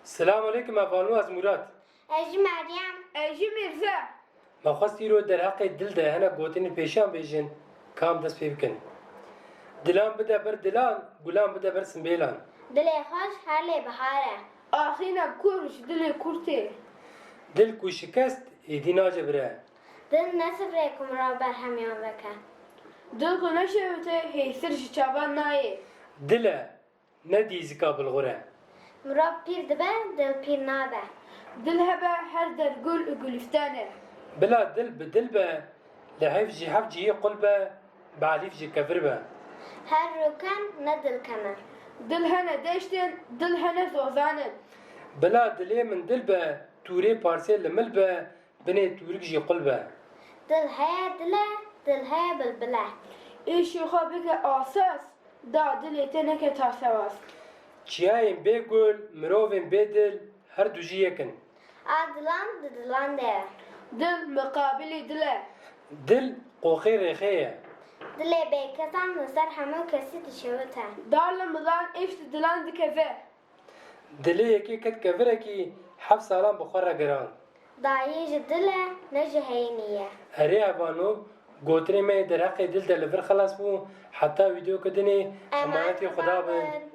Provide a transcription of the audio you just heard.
Selamun aleyküm efendim az Murat. Eci Meryem. Eci Mirza. Ma xwestii ro derheqê dil de hene gotinên pêşiyan bêjin kam dest pê bikin. Dilan bide ber dilan, gulan bide ber simbêlan. Dilê xweş her lê bihare. Axîna kurş dilê kurtê. Dil ku şikest êdî nacebire. Dil ne sifrê ku mirov berhemiyan veke. Dil ku neşewite hêsir ji çavan nayê. Dil e, ne dîzika bilxure. Mirov pîr dibe, dil pîr nabe. Dil hebe her der gul û gulîstanê. Bila dil bi dil be, li heyv jî hev cihê qul be, bi elîf jî kefir be. Her rûken ne dil kene. Dil hene deştin, dil hene zozanin. Bila dilê min dil be, tûrê parsê li mil be, binê tûrik jî qul be. Dil heye dile, dil heye bilbile. Îşî xwe bike asas, da dilê te neke tasewaz. Çiyayên bêgul, mirovên bêdil, her du jî yekin. A dilan di dilan de. Dil mukabilî dil e. Dil qoxê rêxê ye. Dilê bêkesan li ser hemû kesî dişewite. Dar li milan eş di dilan dikeve. Dilê yekê ket kevirekî hev salan bi xwe re giran. Dayê ji dile, ne ji heynî ye. Herê evano gotinê me derheqê dil de li vir xelas bû heta vîdeo kidinê emanetê xuda bin.